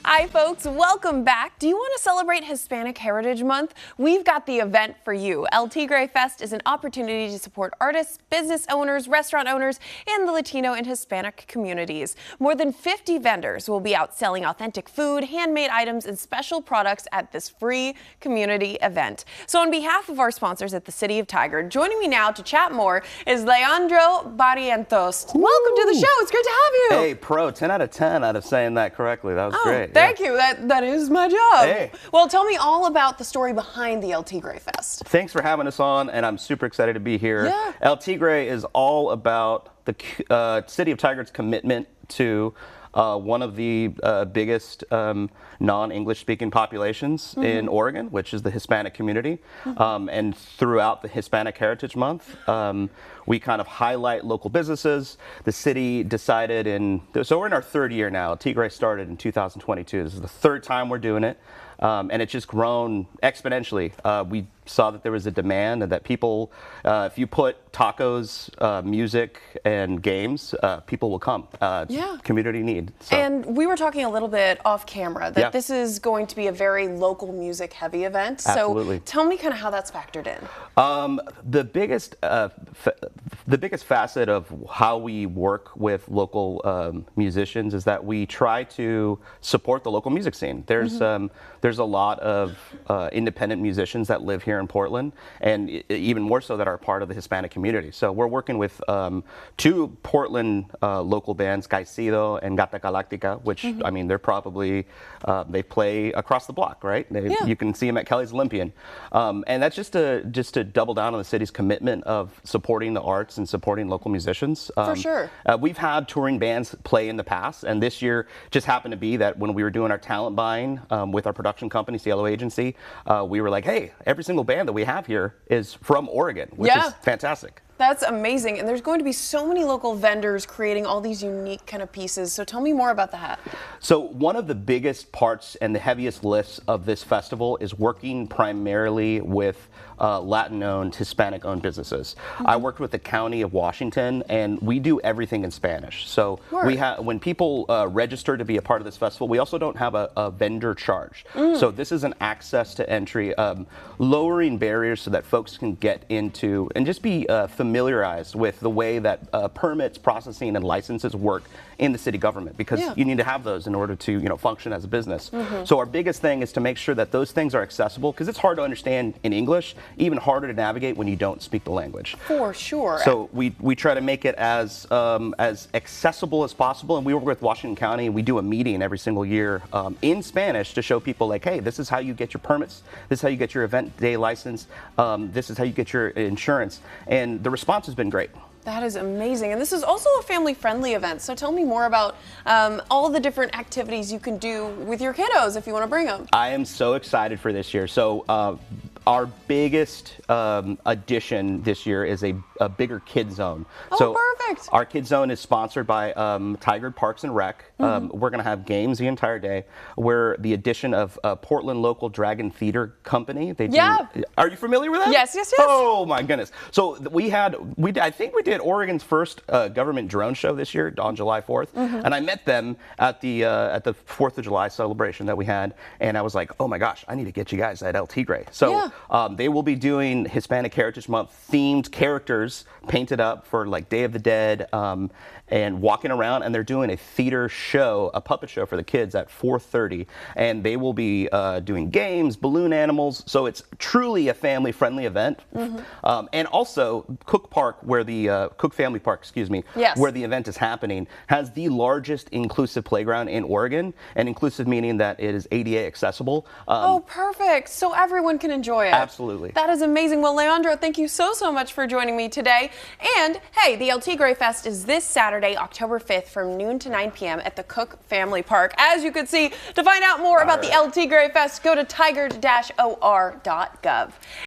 Hi folks, welcome back. Do you want to celebrate Hispanic Heritage Month? We've got the event for you. El Tigre Fest is an opportunity to support artists, business owners, restaurant owners, and the Latino and Hispanic communities. More than 50 vendors will be out selling authentic food, handmade items, and special products at this free community event. So on behalf of our sponsors at the City of Tigard, joining me now to chat more is Leandro Barrientos. Welcome to the show. It's great to have you. Hey, pro, 10 out of 10 out of saying that correctly. That was great. Thank you. That is my job. Hey. Well, tell me all about the story behind the El Tigre Fest. Thanks for having us on, and I'm super excited to be here. Yeah. El Tigre is all about the City of Tigard's commitment to one of the biggest non-English speaking populations in Oregon, which is the Hispanic community. And throughout the Hispanic Heritage Month, we kind of highlight local businesses. The city decided so we're in our third year now. Tigre started in 2022. This is the third time we're doing it. And it's just grown exponentially. We saw that there was a demand and that people, if you put tacos, music, and games, people will come. It's community need. So. And we were talking a little bit off camera that this is going to be a very local music heavy event. Absolutely. So tell me kind of how that's factored in. The biggest facet of how we work with local musicians is that we try to support the local music scene. There's a lot of independent musicians that live here in Portland, and even more so that are part of the Hispanic community. So we're working with two Portland local bands, Caicedo and Gata Galactica, which I mean they're probably they play across the block, right? You can see them at Kelly's Olympian, and that's just to double down on the city's commitment of supporting the arts and supporting local musicians. For sure. We've had touring bands play in the past, and this year just happened to be that when we were doing our talent buying with our production company, Cielo Agency, we were like, hey, every single band that we have here is from Oregon, which is fantastic. That's amazing. And there's going to be so many local vendors creating all these unique kind of pieces. So tell me more about that. So one of the biggest parts and the heaviest lifts of this festival is working primarily with Latin-owned, Hispanic-owned businesses. I worked with the County of Washington, and we do everything in Spanish. So when people register to be a part of this festival, we also don't have a vendor charge. So this is an access to entry, lowering barriers so that folks can get into and just be familiarized with the way that permits, processing, and licenses work in the city government, because you need to have those in order to function as a business. So our biggest thing is to make sure that those things are accessible, because it's hard to understand in English, even harder to navigate when you don't speak the language. For sure. So we try to make it as accessible as possible, and we work with Washington County, and we do a meeting every single year in Spanish to show people like, hey, this is how you get your permits, this is how you get your event day license, this is how you get your insurance, and the response has been great. That is amazing. And this is also a family-friendly event. So tell me more about all the different activities you can do with your kiddos if you want to bring them. I am so excited for this year. So our biggest addition this year is a bigger kid zone. Oh, perfect. Our kid zone is sponsored by Tigard Parks and Rec. We're going to have games the entire day. We're the addition of Portland local Dragon Theater Company. They do, are you familiar with that? Yes, yes, yes. Oh my goodness. So I think we did Oregon's first government drone show this year on July 4th, and I met them at the 4th of July celebration that we had, and I was like, oh my gosh, I need to get you guys at El Tigre. So they will be doing Hispanic Heritage Month themed characters painted up for like Day of the Dead, and walking around, and they're doing a theater show, a puppet show for the kids at 4:30, and they will be doing games, balloon animals, so it's truly a family-friendly event. And also Cook Park, where the Cook Family Park, excuse me, where the event is happening, has the largest inclusive playground in Oregon, and inclusive meaning that it is ADA accessible. Oh, perfect. So everyone can enjoy it. Absolutely. That is amazing. Well, Leandro, thank you so much for joining me today. And hey, the El Tigre Fest is this Saturday, October 5th from noon to 9 p.m. at the Cook Family Park. As you can see, to find out more about the El Tigre Fest, go to tigard-or.gov.